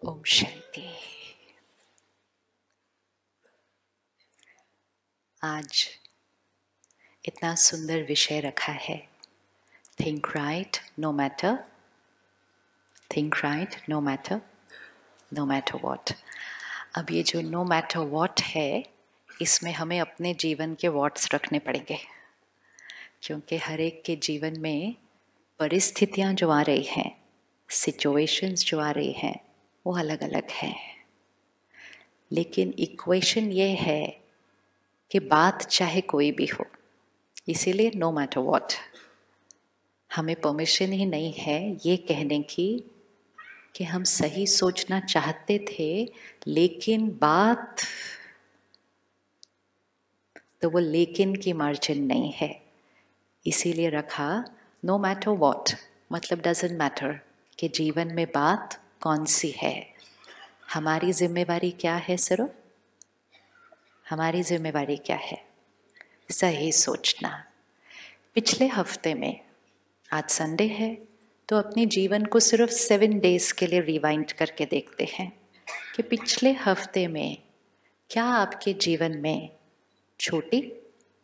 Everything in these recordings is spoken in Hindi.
ओम शांति। आज इतना सुंदर विषय रखा है, think right no matter, think right no matter, no matter what. अब ये जो नो मैटर व्हाट है, इसमें हमें अपने जीवन के व्हाट्स रखने पड़ेंगे, क्योंकि हर एक के जीवन में परिस्थितियाँ जो आ रही हैं, सिचुएशंस जो आ रही हैं, वो अलग अलग हैं। लेकिन इक्वेशन ये है कि बात चाहे कोई भी हो, इसीलिए नो मैटर व्हाट। हमें परमिशन ही नहीं है ये कहने की कि हम सही सोचना चाहते थे, लेकिन बात तो वो लेकिन की मार्जिन नहीं है। इसीलिए रखा नो मैटर व्हाट, मतलब डजंट मैटर कि जीवन में बात कौन सी है। हमारी जिम्मेवारी क्या है? सिर्फ हमारी जिम्मेवारी क्या है? सही सोचना। पिछले हफ्ते में, आज संडे है, तो अपने जीवन को सिर्फ 7 डेज के लिए रिवाइंड करके देखते हैं कि पिछले हफ्ते में क्या आपके जीवन में छोटी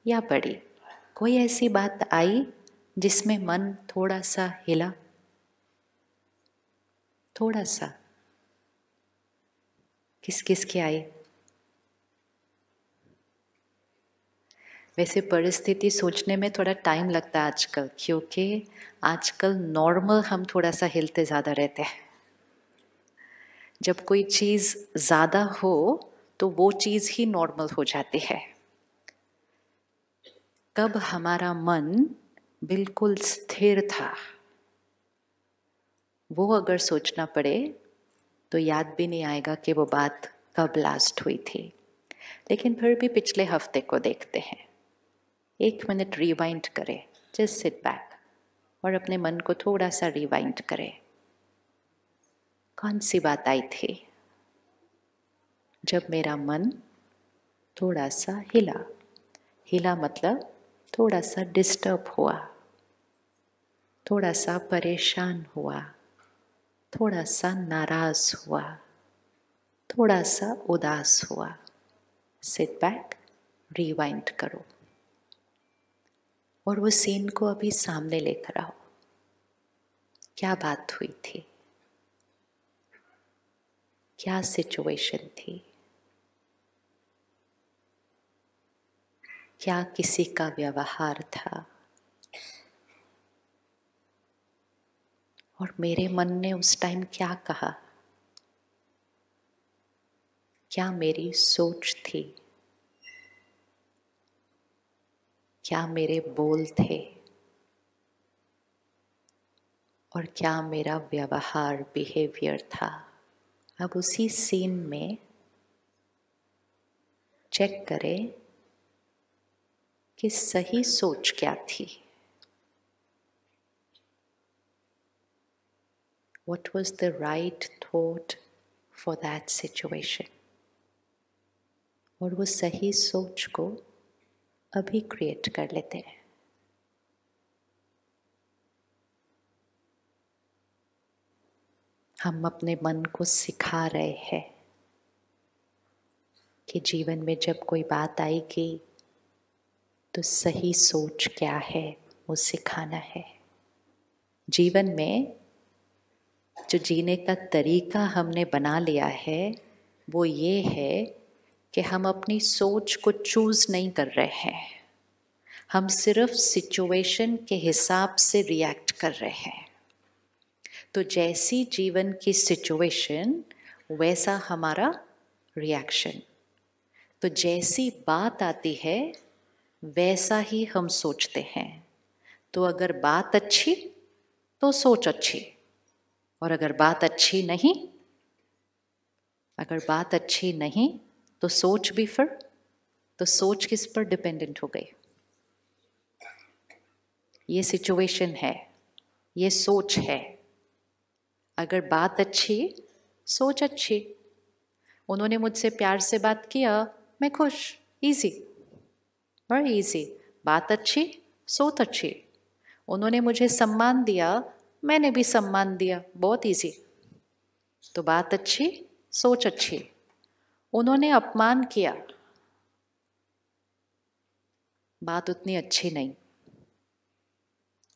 या बड़ी कोई ऐसी बात आई जिसमें मन थोड़ा सा हिला? थोड़ा सा। किस किस की आई? वैसे परिस्थिति सोचने में थोड़ा टाइम लगता है आजकल, क्योंकि आजकल नॉर्मल हम थोड़ा सा हिलते ज़्यादा रहते हैं। जब कोई चीज़ ज़्यादा हो तो वो चीज़ ही नॉर्मल हो जाती है। कब हमारा मन बिल्कुल स्थिर था, वो अगर सोचना पड़े तो याद भी नहीं आएगा कि वो बात कब लास्ट हुई थी। लेकिन फिर भी पिछले हफ्ते को देखते हैं, 1 मिनट रिवाइंड करें, जस्ट सिट बैक और अपने मन को थोड़ा सा रिवाइंड करें। कौन सी बात आई थी जब मेरा मन थोड़ा सा हिला? हिला मतलब थोड़ा सा डिस्टर्ब हुआ, थोड़ा सा परेशान हुआ, थोड़ा सा नाराज हुआ, थोड़ा सा उदास हुआ। सिट बैक, रिवाइंड करो और वो सीन को अभी सामने लेकर आओ। क्या बात हुई थी? क्या सिचुएशन थी? क्या किसी का व्यवहार था? और मेरे मन ने उस टाइम क्या कहा? क्या मेरी सोच थी? क्या मेरे बोल थे? और क्या मेरा व्यवहार, बिहेवियर था? अब उसी सीन में चेक करें कि सही सोच क्या थी। What was the right thought for that situation? और वो सही सोच को अभी क्रिएट कर लेते हैं। हम अपने मन को सिखा रहे हैं कि जीवन में जब कोई बात आएगी तो सही सोच क्या है, वो सिखाना है। जीवन में जो जीने का तरीका हमने बना लिया है वो ये है कि हम अपनी सोच को चूज नहीं कर रहे हैं, हम सिर्फ सिचुएशन के हिसाब से रिएक्ट कर रहे हैं। तो जैसी जीवन की सिचुएशन वैसा हमारा रिएक्शन। तो जैसी बात आती है वैसा ही हम सोचते हैं। तो अगर बात अच्छी तो सोच अच्छी, और अगर बात अच्छी नहीं, अगर बात अच्छी नहीं तो सोच भी फिर, तो सोच किस पर डिपेंडेंट हो गई? ये सिचुएशन है, ये सोच है। अगर बात अच्छी, सोच अच्छी। उन्होंने मुझसे प्यार से बात किया, मैं खुश, इजी, वेरी इजी। बात अच्छी, सोच अच्छी। उन्होंने मुझे सम्मान दिया, मैंने भी सम्मान दिया, बहुत इजी। तो बात अच्छी, सोच अच्छी। उन्होंने अपमान किया, बात उतनी अच्छी नहीं।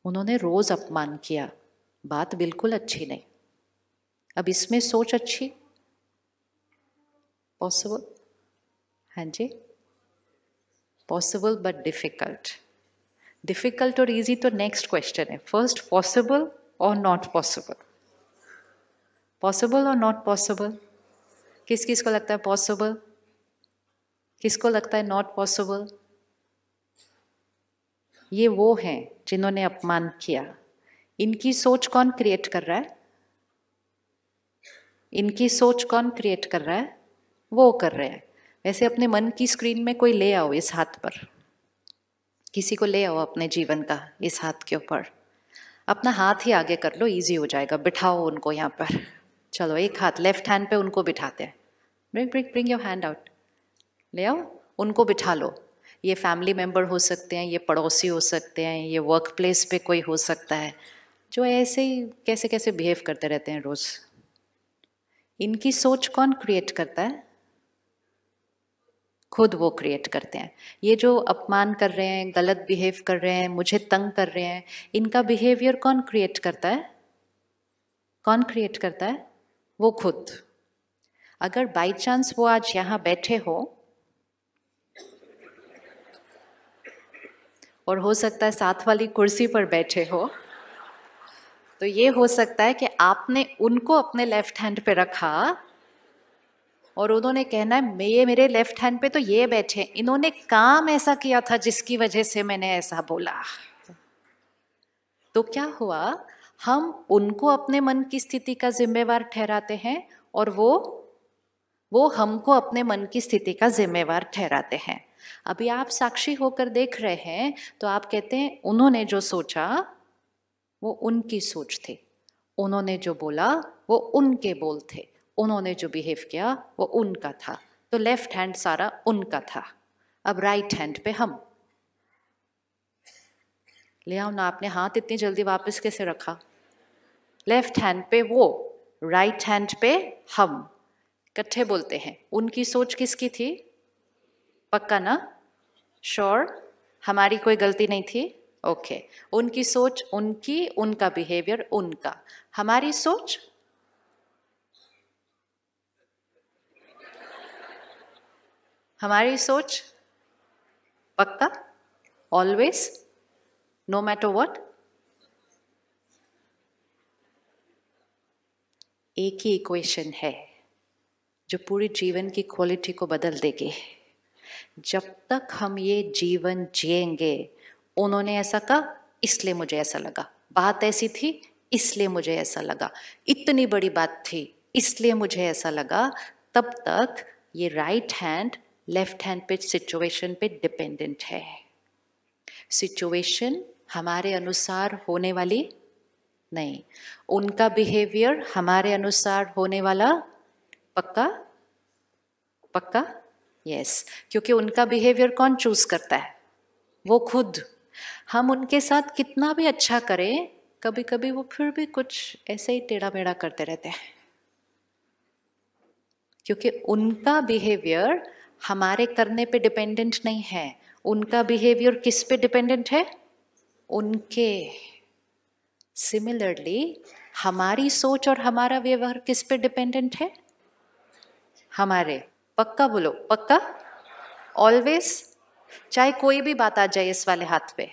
उन्होंने रोज अपमान किया, बात बिल्कुल अच्छी नहीं। अब इसमें सोच अच्छी, पॉसिबल? हाँ जी, पॉसिबल बट डिफिकल्ट। डिफिकल्ट और इजी तो नेक्स्ट क्वेश्चन है। फर्स्ट, पॉसिबल और नॉट पॉसिबल। पॉसिबल और नॉट पॉसिबल, किस किस को लगता है पॉसिबल, किसको लगता है नॉट पॉसिबल? ये वो हैं जिन्होंने अपमान किया। इनकी सोच कौन क्रिएट कर रहा है? इनकी सोच कौन क्रिएट कर रहा है? वो कर रहे हैं। वैसे अपने मन की स्क्रीन में कोई ले आओ इस हाथ पर, किसी को ले आओ अपने जीवन का इस हाथ के ऊपर। अपना हाथ ही आगे कर लो, इजी हो जाएगा। बिठाओ उनको यहाँ पर। चलो एक हाथ लेफ्ट हैंड पे उनको बिठाते हैं। Bring bring bring your hand out. ले आओ, उनको बिठा लो। ये फैमिली मेंबर हो सकते हैं, ये पड़ोसी हो सकते हैं, ये वर्क प्लेस पे कोई हो सकता है, जो ऐसे ही कैसे कैसे बिहेव करते रहते हैं रोज। इनकी सोच कौन क्रिएट करता है? खुद वो क्रिएट करते हैं। ये जो अपमान कर रहे हैं, गलत बिहेव कर रहे हैं, मुझे तंग कर रहे हैं, इनका बिहेवियर कौन क्रिएट करता है? कौन क्रिएट करता है? वो खुद। अगर बाई चांस वो आज यहाँ बैठे हो, और हो सकता है साथ वाली कुर्सी पर बैठे हो, तो ये हो सकता है कि आपने उनको अपने लेफ्ट हैंड पे रखा और उन्होंने कहना है ये मेरे लेफ्ट हैंड पे तो ये बैठे, इन्होंने काम ऐसा किया था जिसकी वजह से मैंने ऐसा बोला। तो क्या हुआ, हम उनको अपने मन की स्थिति का जिम्मेवार ठहराते हैं और वो हमको अपने मन की स्थिति का जिम्मेवार ठहराते हैं। अभी आप साक्षी होकर देख रहे हैं तो आप कहते हैं उन्होंने जो सोचा वो उनकी सोच थी, उन्होंने जो बोला वो उनके बोल थे, उन्होंने जो बिहेव किया वो उनका था। तो लेफ्ट हैंड सारा उनका था। अब राइट हैंड पे हम। ले आओ ना, आपने हाथ इतनी जल्दी वापस कैसे रखा? लेफ्ट हैंड पे वो, राइट हैंड पे हम। इकट्ठे बोलते हैं। उनकी सोच किसकी थी? पक्का ना? श्योर? हमारी कोई गलती नहीं थी? ओके। उनकी सोच उनकी, उनका बिहेवियर उनका। हमारी सोच हमारी सोच पक्का, ऑलवेज, नो मैटर व्हाट। एक ही इक्वेशन है जो पूरी जीवन की क्वालिटी को बदल देगी। जब तक हम ये जीवन जिएंगे, उन्होंने ऐसा कहा इसलिए मुझे ऐसा लगा, बात ऐसी थी इसलिए मुझे ऐसा लगा, इतनी बड़ी बात थी इसलिए मुझे ऐसा लगा, तब तक ये राइट हैंड लेफ्ट हैंड पे सिचुएशन पे डिपेंडेंट है। सिचुएशन हमारे अनुसार होने वाली नहीं, उनका बिहेवियर हमारे अनुसार होने वाला पक्का? पक्का? यस। क्योंकि उनका बिहेवियर कौन चूज करता है? वो खुद। हम उनके साथ कितना भी अच्छा करें, कभी कभी वो फिर भी कुछ ऐसे ही टेढ़ा मेढ़ा करते रहते हैं, क्योंकि उनका बिहेवियर हमारे करने पे डिपेंडेंट नहीं है। उनका बिहेवियर किस पे डिपेंडेंट है? उनके। सिमिलरली हमारी सोच और हमारा व्यवहार किस पे डिपेंडेंट है? हमारे। पक्का बोलो, पक्का, ऑलवेज। चाहे कोई भी बात आ जाए इस वाले हाथ पे,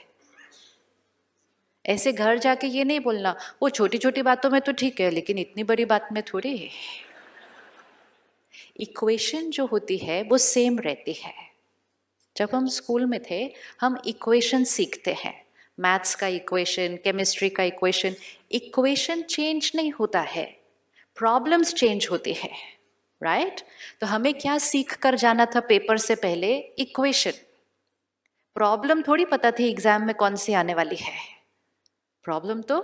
ऐसे घर जाके ये नहीं बोलना वो छोटी छोटी बातों में तो ठीक है लेकिन इतनी बड़ी बात में थोड़ी है। इक्वेशन जो होती है वो सेम रहती है। जब हम स्कूल में थे हम इक्वेशन सीखते हैं, मैथ्स का इक्वेशन, केमिस्ट्री का इक्वेशन। इक्वेशन चेंज नहीं होता है, प्रॉब्लम्स चेंज होती है, राइट? तो हमें क्या सीख कर जाना था पेपर से पहले? इक्वेशन। प्रॉब्लम थोड़ी पता थी एग्जाम में कौन सी आने वाली है। प्रॉब्लम तो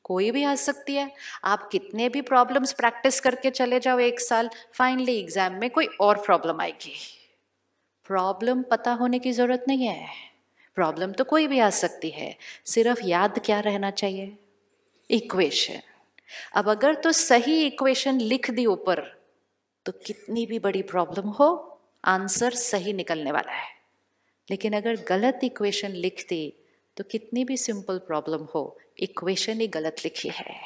कोई भी आ सकती है। आप कितने भी प्रॉब्लम्स प्रैक्टिस करके चले जाओ एक साल, फाइनली एग्जाम में कोई और प्रॉब्लम आएगी। प्रॉब्लम पता होने की जरूरत नहीं है, प्रॉब्लम तो कोई भी आ सकती है, सिर्फ याद क्या रहना चाहिए? इक्वेशन। अब अगर तो सही इक्वेशन लिख दी ऊपर तो कितनी भी बड़ी प्रॉब्लम हो आंसर सही निकलने वाला है, लेकिन अगर गलत इक्वेशन लिख दी तो कितनी भी सिंपल प्रॉब्लम हो इक्वेशन ही गलत लिखी है।